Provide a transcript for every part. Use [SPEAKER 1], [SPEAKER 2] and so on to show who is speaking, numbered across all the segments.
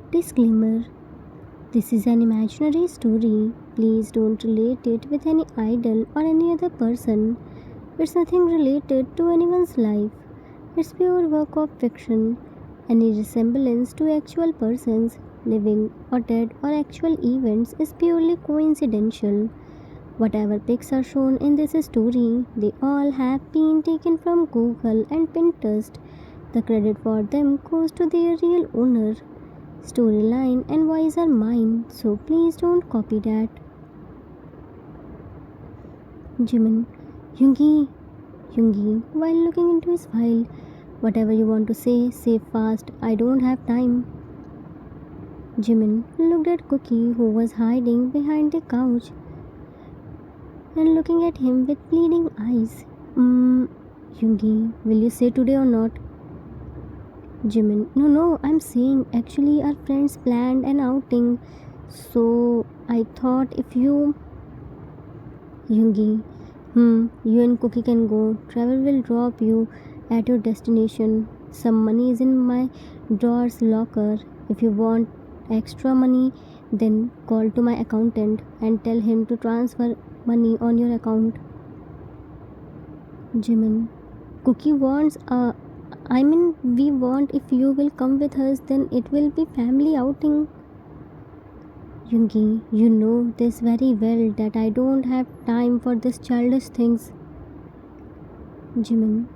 [SPEAKER 1] Disclaimer: this is an imaginary story. Please don't relate it with any idol or any other person. It's nothing related to anyone's life. It's pure work of fiction. Any resemblance to actual persons, living or dead, or actual events is purely coincidental. Whatever pics are shown in this story, they all have been taken from Google and Pinterest. The credit for them goes to their real owner. Storyline and voice are mine, so please don't copy that. Jimin, Yoongi, Yoongi, while looking into his file, whatever you want to say fast. I don't have time. Jimin looked at Cookie, who was hiding behind the couch, and looking at him with pleading eyes. Yoongi, will you say today or not? Jimin, no, I'm saying actually our friends planned an outing, so I thought if you. Yoongi, you and Cookie can go. Trevor will drop you at your destination. Some money is in my drawer's locker. If you want extra money, then call to my accountant and tell him to transfer money on your account. Jimin, Cookie wants we want if you will come with us, then it will be family outing. Yoongi, you know this very well that I don't have time for this childish things. Jimin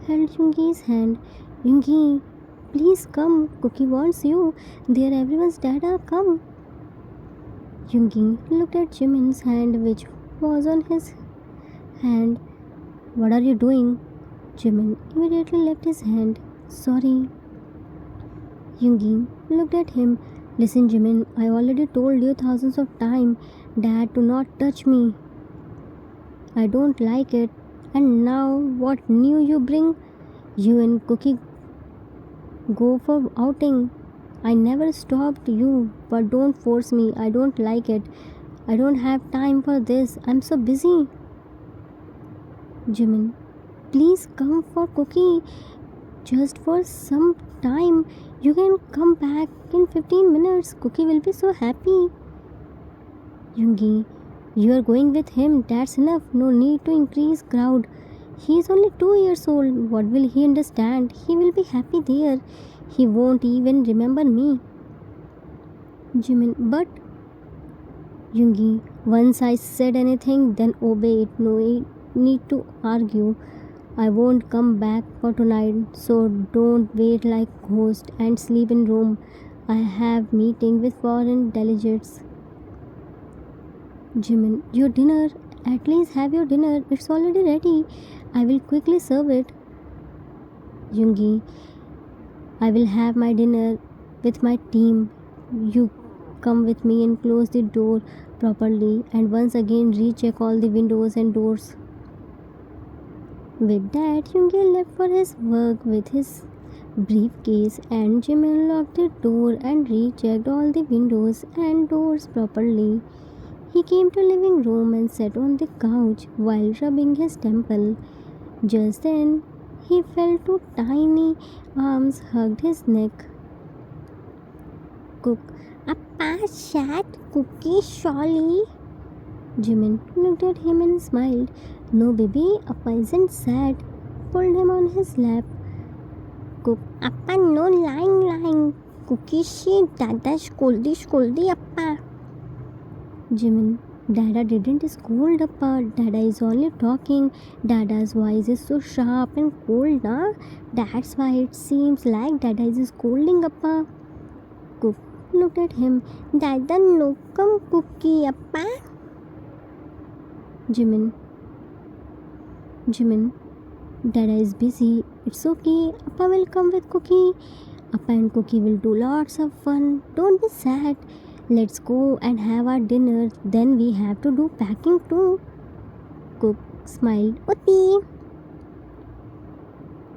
[SPEAKER 1] held Yoongi's hand. Yoongi, please come. Cookie wants you. There, everyone's dada, come. Yoongi looked at Jimin's hand, which was on his hand. What are you doing? Jimin immediately left his hand. Sorry. Yoongi looked at him. Listen, Jimin, I already told you thousands of times, Dad, to not touch me. I don't like it. And now, what new you bring? You and Cookie go for outing. I never stopped you, but don't force me. I don't like it. I don't have time for this. I'm so busy. Jimin, please come for Cookie. Just for some time. You can come back in 15 minutes. Cookie will be so happy. Yoongi, you are going with him. That's enough. No need to increase crowd. He is only 2 years old. What will he understand? He will be happy there. He won't even remember me. Jimin, but Yoongi, once I said anything, then obey it. No need to argue. I won't come back for tonight, so don't wait like ghost and sleep in room. I have meeting with foreign delegates. Jimin, your dinner. At least have your dinner. It's already ready. I will quickly serve it. Yoongi, I will have my dinner with my team. You come with me and close the door properly and once again recheck all the windows and doors. With that, Yoongi left for his work with his briefcase and Jimin locked the door and rechecked all the windows and doors properly. He came to living room and sat on the couch while rubbing his temple. Just then, he felt two tiny arms hugged his neck. Cook, Appa shat Cookie Sholly. Jimin looked at him and smiled. No, baby, Appa isn't sad. Pulled him on his lap. Cook, Appa, no lying. Cookie, she, Dada, scoldy, Appa. Jimin, Dada didn't scold Appa. Dada is only talking. Dada's voice is so sharp and cold, na? That's why it seems like Dada is scolding Appa. Cook looked at him. Dada, no come Cookie, Appa. Jimin, Dada is busy. It's okay. Appa will come with Cookie. Appa and Cookie will do lots of fun. Don't be sad. Let's go and have our dinner. Then we have to do packing too. Cook smiled. Uti.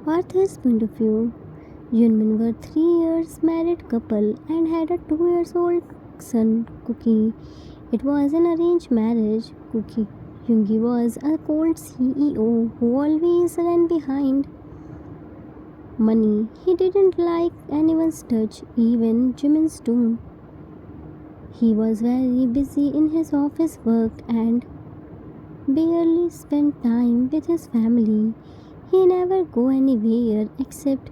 [SPEAKER 1] Arthur's point of view. Yunmin were 3 years married couple and had a 2-year-old son, Cookie. It was an arranged marriage. Yoongi was a cold CEO who always ran behind. money. He didn't like anyone's touch, even Jimin's too. He was very busy in his office work and barely spent time with his family. He never go anywhere except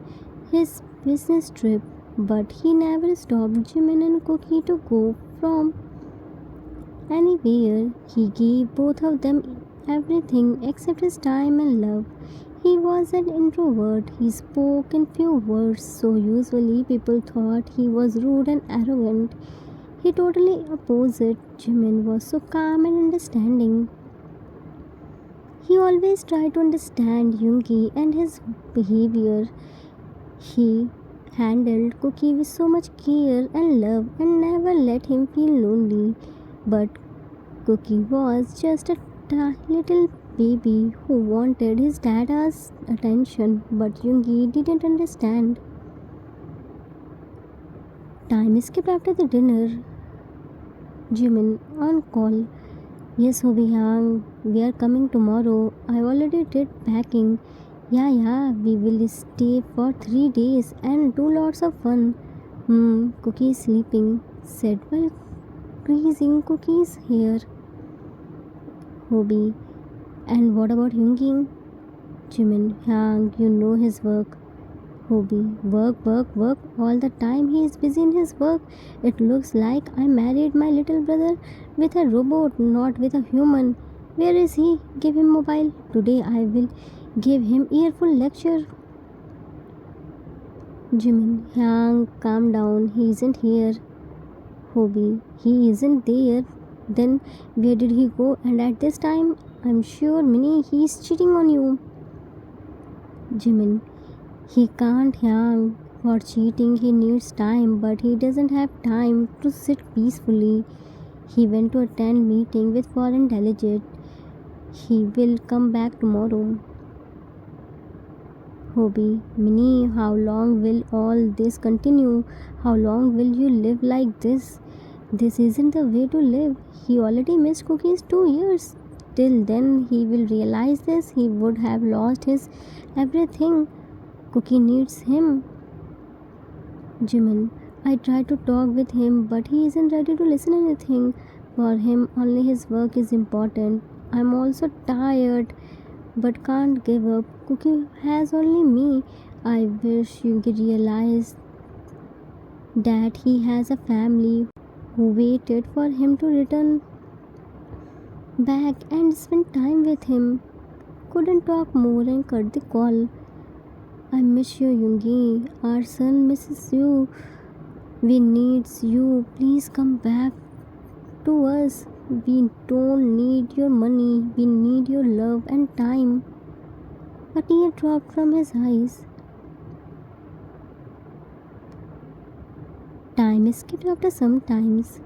[SPEAKER 1] his business trip, but he never stopped Jimin and Cookie to go from anywhere. He gave both of them everything except his time and love. He was an introvert. He spoke in few words, so usually people thought he was rude and arrogant. He totally opposite. Jimin was so calm and understanding. He always tried to understand Yoongi and his behavior. He handled Cookie with so much care and love and never let him feel lonely. But Cookie was just a little baby who wanted his dad's attention, but Yoongi didn't understand. Time skipped after the dinner. Jimin on call. Yes, Hobihang, we are coming tomorrow. I already did packing. Yeah, we will stay for 3 days and do lots of fun. Cookie is sleeping, said while greasing Cookie's hair. Hobie, and what about Yoongi? Jimin, Yang, you know his work. Hobie, work all the time. He is busy in his work. It looks like I married my little brother with a robot, not with a human. Where is he? Give him mobile. Today I will give him earful lecture. Jimin, Yang, calm down. He isn't here. Hobie, he isn't there. Then where did he go? And at this time, I'm sure Minnie, he is cheating on you. Jimin, he can't hang for cheating. He needs time, but he doesn't have time to sit peacefully. He went to attend meeting with foreign delegate. He will come back tomorrow. Hobie, Minnie, how long will all this continue? How long will you live like this? This isn't the way to live. He already missed Cookie's 2 years. Till then, he will realize this. He would have lost his everything. Cookie needs him. Jimin, I tried to talk with him, but he isn't ready to listen anything. For him, only his work is important. I'm also tired, but can't give up. Cookie has only me. I wish you could realize that he has a family who waited for him to return back and spend time with him. Couldn't talk more and cut the call. I miss you, Yoongi. Our son misses you. We needs you. Please come back to us. We don't need your money. We need your love and time. A tear dropped from his eyes. Time skipped after some times.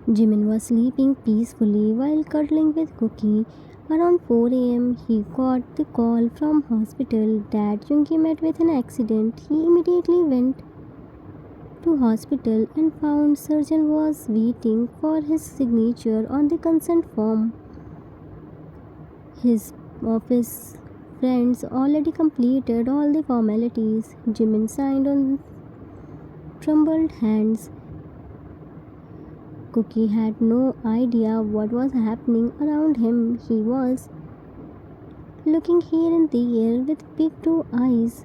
[SPEAKER 1] Jimin was sleeping peacefully while cuddling with Cookie. Around 4 a.m., he got the call from hospital that Yoongi met with an accident. He immediately went to hospital and found surgeon was waiting for his signature on the consent form. His office friends already completed all the formalities. Jimin signed on trembled hands. Cookie had no idea what was happening around him. He was looking here and there with big two eyes.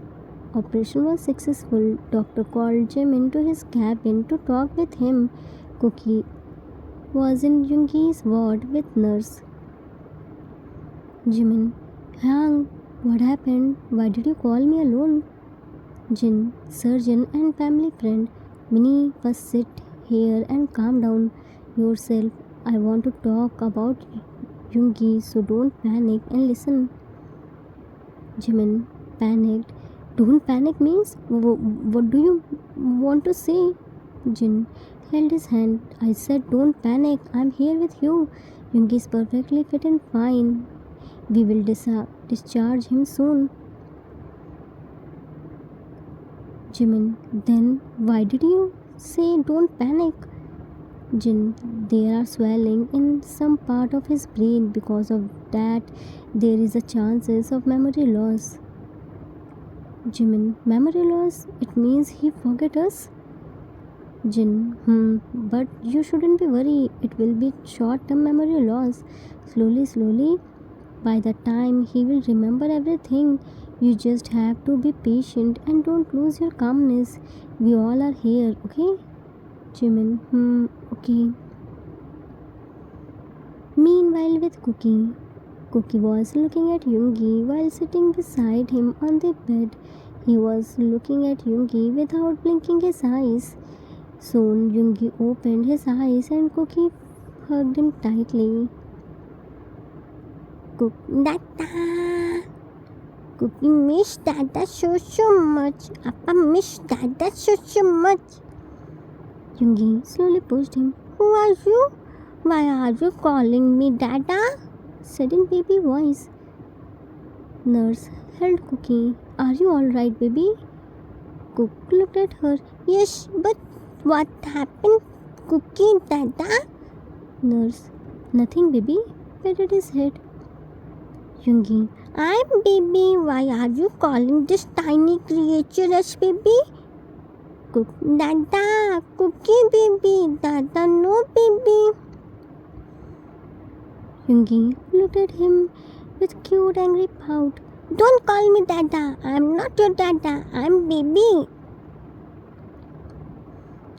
[SPEAKER 1] Operation was successful. Doctor called Jim into his cabin to talk with him. Cookie was in Yoongi's ward with nurse. Jimin, Hang, what happened? Why did you call me alone? Jin, surgeon and family friend. Minnie, first sit here and calm down yourself. I want to talk about Yoongi, so don't panic and listen. Jimin panicked. Don't panic means what do you want to say? Jin held his hand. I said don't panic. I'm here with you. Yoongi is perfectly fit and fine. We will discharge him soon. Jimin, then why did you say don't panic? Jin, there are swelling in some part of his brain. Because of that, there is a chances of memory loss. Jimin, memory loss, it means he forget us? Jin, but you shouldn't be worried. It will be short-term memory loss. Slowly, slowly, by the time he will remember everything. You just have to be patient and don't lose your calmness. We all are here, okay? Jimin, okay. Meanwhile, with Cookie, Cookie was looking at Yoongi while sitting beside him on the bed. He was looking at Yoongi without blinking his eyes. Soon, Yoongi opened his eyes and Cookie hugged him tightly. Dada! Cookie miss Dada so much. Appa miss Dada so much. Yoongi slowly pushed him. Who are you? Why are you calling me Dada? Sudden baby voice. Nurse held Cookie. Are you alright, baby? Cook looked at her. Yes, but what happened, Cookie Dada? Nurse. Nothing, baby. Patted his head. Yoongi. I'm baby. Why are you calling this tiny creature as baby? Cook. Dada. Cookie baby. Dada no baby. Yoongi looked at him with cute angry pout. Don't call me Dada. I'm not your Dada. I'm baby.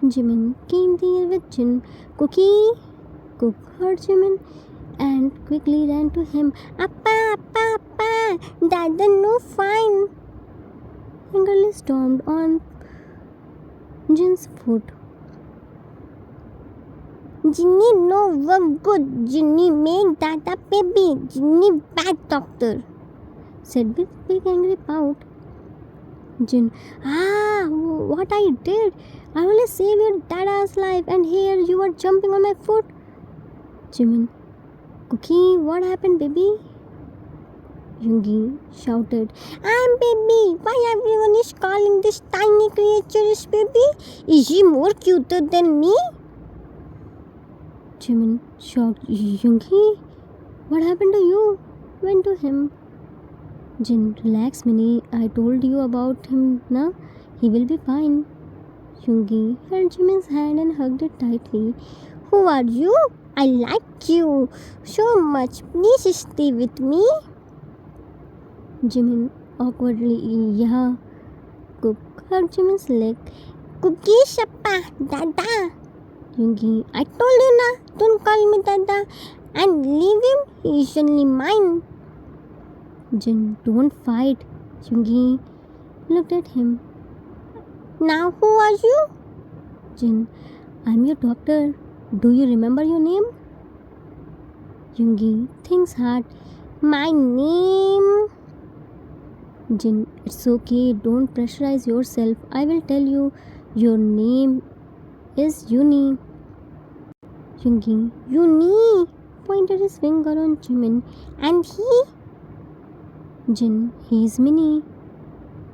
[SPEAKER 1] Jimin came there with Jin. Cookie. Cook heard Jimin and quickly ran to him. Appa, Appa, Appa. Dada no fine. Angrily stomped on Jin's foot. Jinny no work good. Jinny make Dada baby. Jinny bad doctor. Said with big angry pout. Jin. What I did? I only saved your Dada's life and here you are jumping on my foot. Jimin. Cookie, what happened, baby? Yoongi shouted. I'm baby. Why everyone is calling this tiny creature is baby? Is he more cuter than me? Jimin shocked. Yoongi, what happened to you? Went to him. Jin, relax, Minnie. I told you about him, na? He will be fine. Yoongi held Jimin's hand and hugged it tightly. Who are you? I like you so much. Please stay with me. Jimin awkwardly, yeah. Cook hugged Jimin's leg. Cookie Shappa, Dada. Yoongi, I told you na, don't call me Dada. And leave him, he is only mine. Jin, don't fight. Yoongi looked at him. Now who are you? Jin, I'm your doctor. Do you remember your name? Yoongi thinks hard. My name? Jin, it's okay. Don't pressurize yourself. I will tell you. Your name is Uni. Yoongi, Uni pointed his finger on Jimin. And he? Jin, he's Minnie.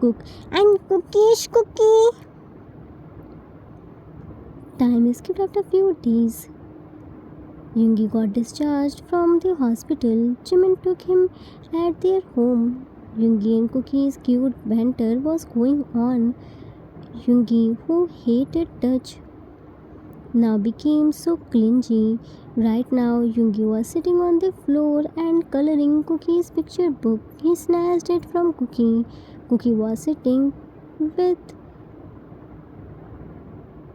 [SPEAKER 1] Cook, and Cookie is Cookie. Time skipped after a few days. Yoongi got discharged from the hospital. Jimin took him at their home. Yoongi and Cookie's cute banter was going on. Yoongi, who hated touch, now became so clingy. Right now, Yoongi was sitting on the floor and coloring Cookie's picture book. He snatched it from Cookie. Cookie was sitting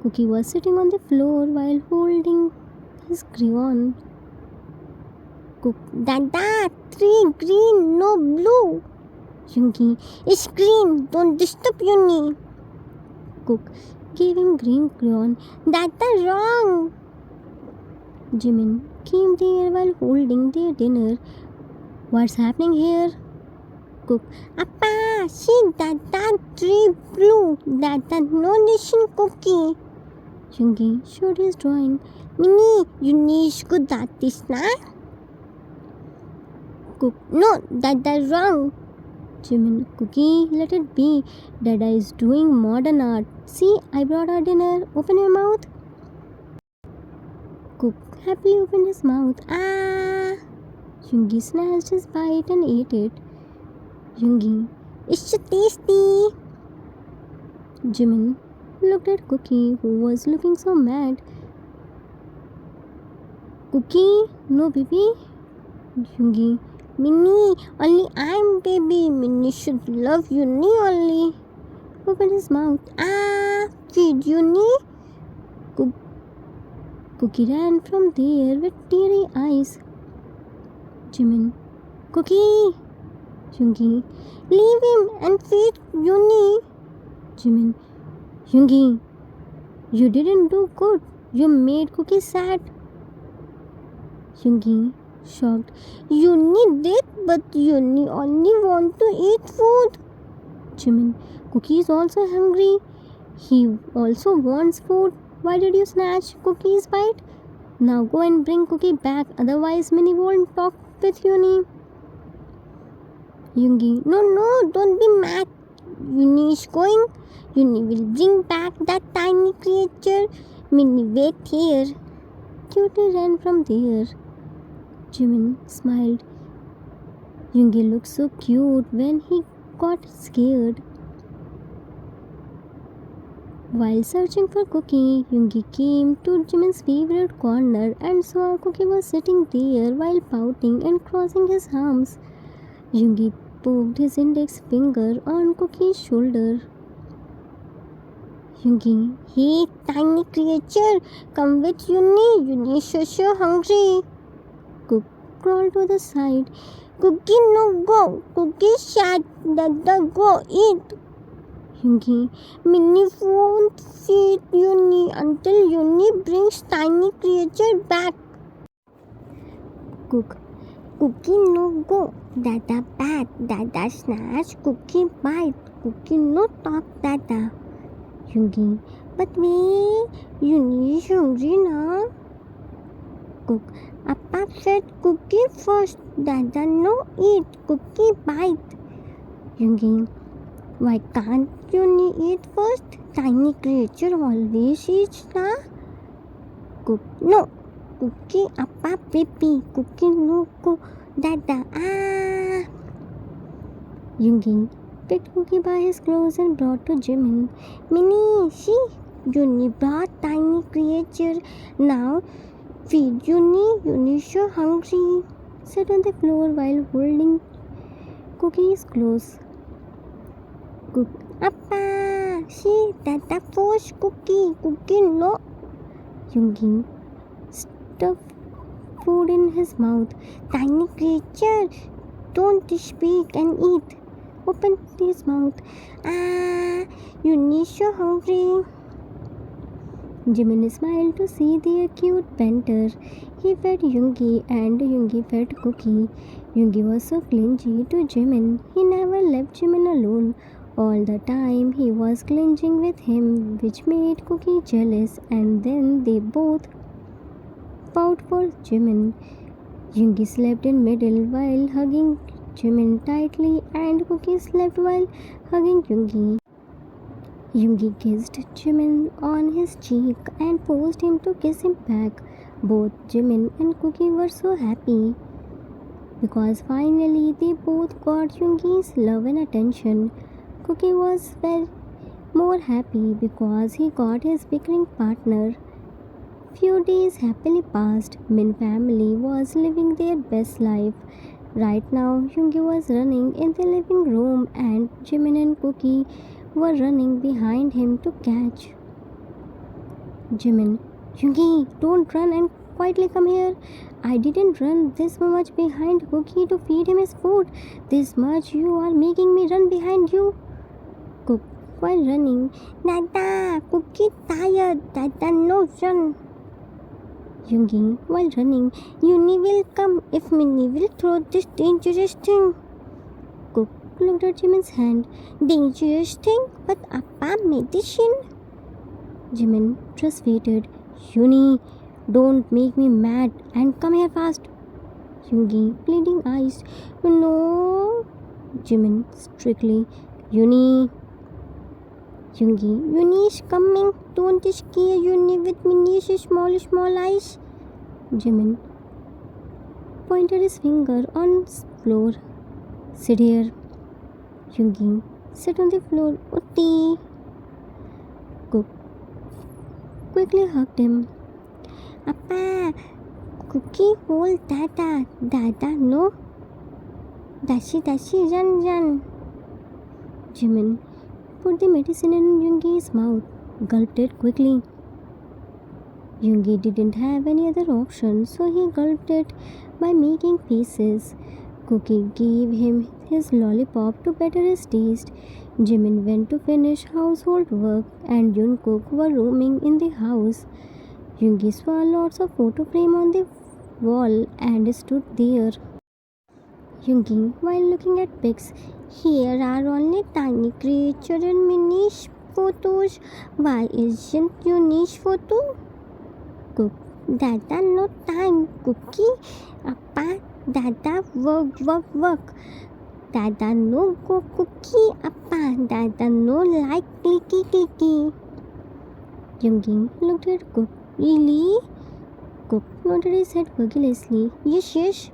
[SPEAKER 1] on the floor while holding his crayon. Dada, 3 green, no blue. Yoongi, it's green, don't disturb Uni. Cook gave him green crayon. Dada, wrong. Jimin came there while holding their dinner. What's happening here? Cook, Appa, see Dada, 3 blue. Dada, no nation Cookie. Yoongi showed his drawing. Minnie, Uni is good artist, na? Cook, no, Dada, wrong. Jimin, Cookie, let it be. Dada is doing modern art. See, I brought our dinner. Open your mouth. Cook happily opened his mouth. Yoongi snatched his bite and ate it. Yoongi, It's tasty. Jimin looked at Cookie, who was looking so mad. Cookie, no baby. Yoongi, Minnie, only I'm baby. Minnie should love Uni only. Opened his mouth. Feed Uni. Cookie ran from there with teary eyes. Jimin, Cookie. Yoongi, leave him and feed Uni. Jimin, Yoongi, you didn't do good. You made Cookie sad. Yoongi, shocked. Uni did, but Uni only want to eat food. Jimin, Cookie is also hungry. He also wants food. Why did you snatch Cookie's bite? Now go and bring Cookie back, otherwise Minnie won't talk with Uni. Yoongi, no, don't be mad. Uni is going. Uni will bring back that tiny creature. Minnie, wait here. Cutie ran from there. Jimin smiled. Yoongi looked so cute when he got scared. While searching for Cookie, Yoongi came to Jimin's favorite corner and saw Cookie was sitting there while pouting and crossing his arms. Yoongi poked his index finger on Cookie's shoulder. Yoongi, hey tiny creature, come with Uni. Uni is so hungry. Cook crawled to the side. Cookie, no go. Cookie sad. Dada, go eat. Yoongi, Minnie won't feed Uni until Uni brings tiny creature back. Cook, Cookie, no go. Dada bad. Dada snatch. Cookie bite. Cookie no talk. Dada. Yoongi, but me, Uni is hungry now. Cook, Appa said Cookie first. Dada no eat. Cookie bite. Yoongi, why can't Uni eat first? Tiny creature always eats, na? Cook, no. Cookie, Appa, baby. Cookie no go. Dada, Yoongi picked Cookie by his clothes and brought to Jimin. Minnie, see, Uni brought tiny creature. Now feed Uni. Uni so hungry. Sat on the floor while holding Cookie's clothes. Cook, Appa, see, Dada force Cookie. Cookie no. Yoongi stuffed food in his mouth. Tiny creature, don't speak and eat. Opened his mouth. Uni so hungry. Jimin smiled to see their cute banter. He fed Yoongi and Yoongi fed Cookie. Yoongi was so clingy to Jimin. He never left Jimin alone. All the time he was clinching with him, which made Cookie jealous, and then they both fought for Jimin. Yoongi slept in middle while hugging Jimin tightly, and Cookie slept while hugging Yoongi. Yoongi kissed Jimin on his cheek and forced him to kiss him back. Both Jimin and Cookie were so happy because finally they both got Yoongi's love and attention. Cookie was very more happy because he got his bickering partner. Few days happily passed. Min family was living their best life. Right now, Yoongi was running in the living room and Jimin and Cookie were running behind him to catch. Jimin, Yoongi, don't run and quietly come here. I didn't run this much behind Cookie to feed him his food. This much you are making me run behind you. Cook, while running, Dada, Cookie tired. Dada, no run. Yoongi, while running, Uni will come if Minnie will throw this dangerous thing. Cook looked at Jimin's hand. Dangerous thing? But Appa medicine? Jimin frustrated. Uni, don't make me mad and come here fast. Yoongi, pleading eyes. No. Jimin, strictly. Uni. Yoongi, Uni is coming. Don't scare Uni with Minnie's small eyes. Jimin pointed his finger on floor. Sit here. Yoongi sat on the floor. Utti! Cook quickly hugged him. Appa! Cookie, hold Dada. Dada, no. Dashi, run. Jimin put the medicine in Yoongi's mouth, gulped it quickly. Yoongi didn't have any other option, so he gulped it by making faces. Cookie gave him his lollipop to better his taste. Jimin went to finish household work, and Jungkook were roaming in the house. Yoongi saw lots of photo frame on the wall and stood there. Yoongi, while looking at pics, here are only tiny creature and mini photos. Why isn't you niche photo? Cook, Dada, no time. Cookie, Appa, Dada, work. Dada, no go Cookie, Appa. Dada, no like clicky. Yoongi looked at Cook. Really? Cook nodded his head vigorously. Yes.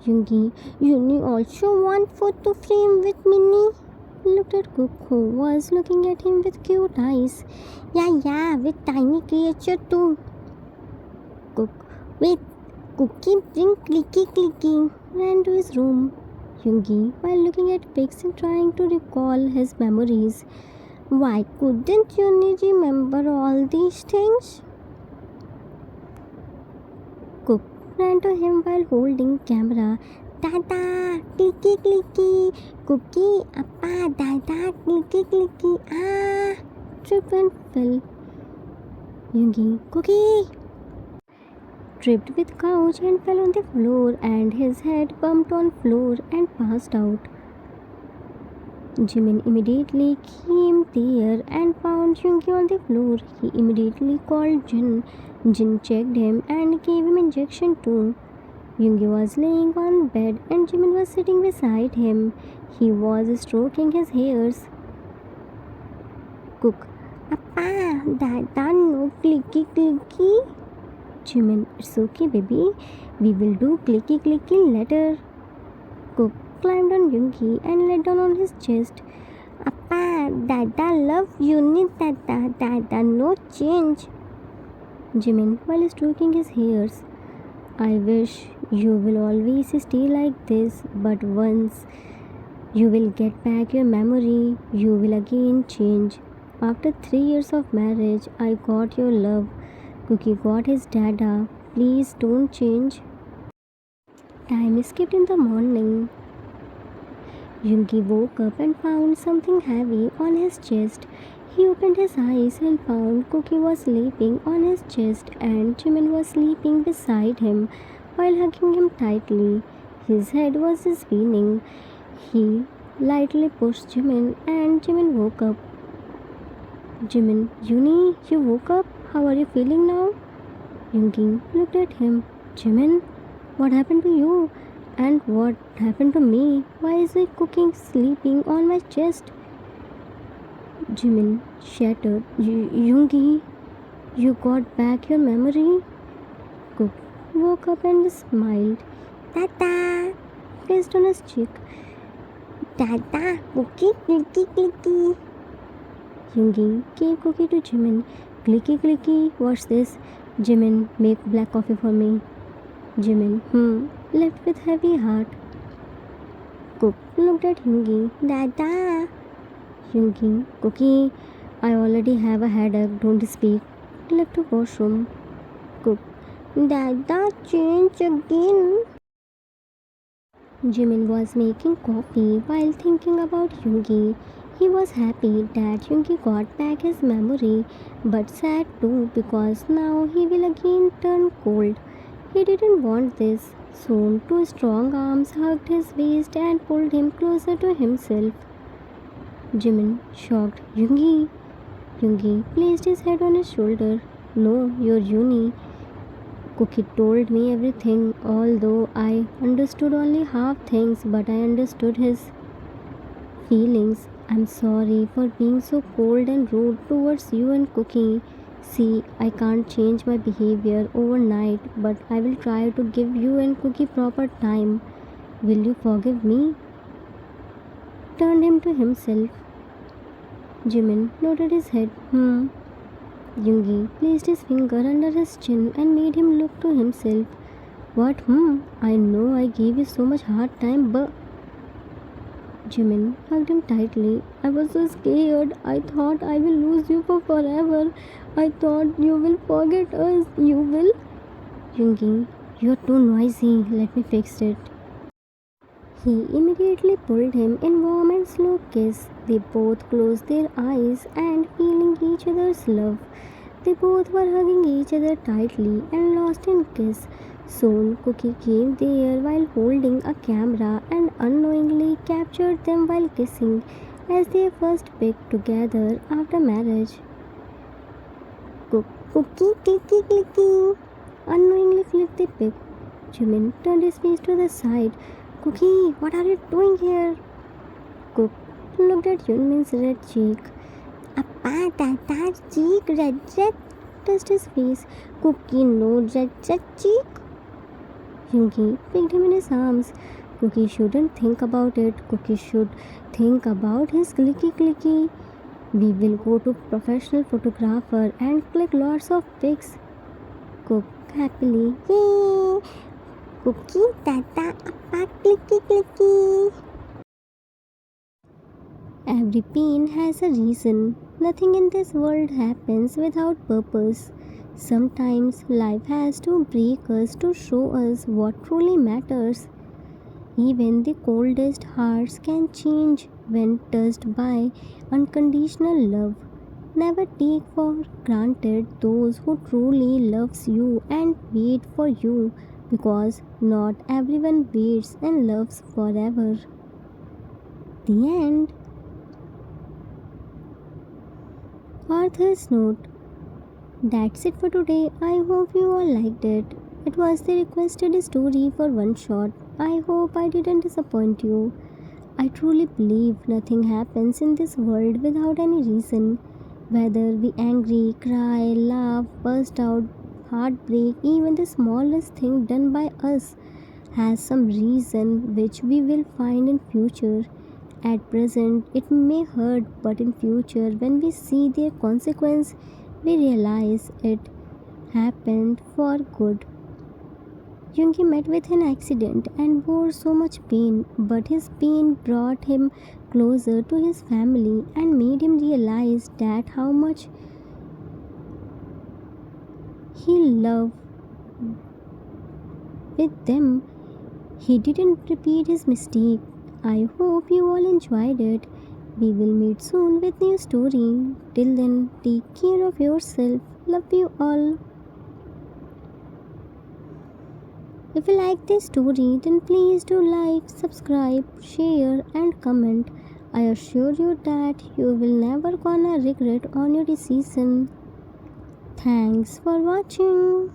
[SPEAKER 1] Yoongi, you also want photo frame with Minnie? Looked at Cook, who was looking at him with cute eyes. Yeah, with tiny creature too. Cook, wait, Cookie, bring clicky. Ran to his room. Yoongi, while looking at pics and trying to recall his memories. Why couldn't Yoongi remember all these things? Cook ran to him while holding camera. Dada, clicky. Cookie, Appa, Dada, clicky. Tripped and fell. Yoongi, Cookie! Tripped with couch and fell on the floor, and his head bumped on floor and passed out. Jimin immediately came there and found Yoongi on the floor. He immediately called Jin. Jin checked him and gave him injection too. Yoongi was laying on bed and Jimin was sitting beside him. He was stroking his hairs. Cook, Appa, Dada, no clicky. Jimin, it's okay baby. We will do clicky later. Cook climbed on Yoongi and lay down on his chest. Appa, Dada love you, Dada, no change. Jimin, while stroking his hairs, I wish you will always stay like this, but once you will get back your memory, you will again change. After 3 years of marriage, I got your love. Cookie got his Dada. Please don't change. Time skipped in the morning. Yoongi woke up and found something heavy on his chest. He opened his eyes and found Cookie was sleeping on his chest and Jimin was sleeping beside him while hugging him tightly. His head was spinning. He lightly pushed Jimin and Jimin woke up. Jimin, you woke up? How are you feeling now? Yoongi looked at him. Jimin, what happened to you? And what happened to me? Why is the Cookie sleeping on my chest? Jimin shattered. Yoongi, you got back your memory? Cook woke up and smiled. Dada! Kissed on his cheek. Dada! Cookie, clicky. Yoongi gave Cookie to Jimin. Clicky, what's this? Jimin, make black coffee for me. Jimin, left with heavy heart. Cook looked at Yoongi. Dada! Yoongi, Cookie, I already have a headache, don't speak. Left to washroom. Cook, Dada, change again. Jimin was making coffee while thinking about Yoongi. He was happy that Yoongi got back his memory, but sad too because now he will again turn cold. He didn't want this. Soon, two strong arms hugged his waist and pulled him closer to himself. Jimin, shocked. Yoongi placed his head on his shoulder. No, you're Yoongi. Cookie told me everything, although I understood only half things, but I understood his feelings. I'm sorry for being so cold and rude towards you and Cookie. See, I can't change my behavior overnight, but I will try to give you and Cookie proper time. Will you forgive me? turned him to himself. Jimin nodded his head. Yoongi placed his finger under his chin and made him look to himself. What? I know I gave you so much hard time, but Jimin hugged him tightly. I was so scared. I thought I will lose you for forever. I thought you will forget us. You will? Yoongi, you're too noisy. Let me fix it. He immediately pulled him in warm and slow kiss. They both closed their eyes and feeling each other's love. They both were hugging each other tightly and lost in kiss. Soon Cookie came there while holding a camera and unknowingly captured them while kissing as they first pecked together after marriage. Cookie clicky clicky unknowingly flicked the pic. Jimin turned his face to the side. Cookie, what are you doing here? Cook looked at Yunmin's red cheek. Appa, that cheek, red, touched his face. Cookie, no red cheek. Yoongi picked him in his arms. Cookie shouldn't think about it. Cookie should think about his clicky. We will go to professional photographer and click lots of pics. Cook happily. Yay! Cookie, tata, appa, clicky. Every pain has a reason. Nothing in this world happens without purpose. Sometimes life has to break us to show us what truly matters. Even the coldest hearts can change when touched by unconditional love. Never take for granted those who truly loves you and wait for you, because not everyone waits and loves forever. The end. Author's note. That's it for today. I hope you all liked it. It was the requested story for one shot. I hope I didn't disappoint you. I truly believe nothing happens in this world without any reason. Whether we angry, cry, laugh, burst out, heartbreak, even the smallest thing done by us has some reason which we will find in future. At present it may hurt, but in future when we see their consequence, we realize it happened for good. Yoongi met with an accident and bore so much pain, but his pain brought him closer to his family and made him realize that how much he loved with them. He didn't repeat his mistake. I hope you all enjoyed it. We will meet soon with new story. Till then, take care of yourself. Love you all. If you like this story, then please do like, subscribe, share and comment. I assure you that you will never gonna regret on your decision. Thanks for watching.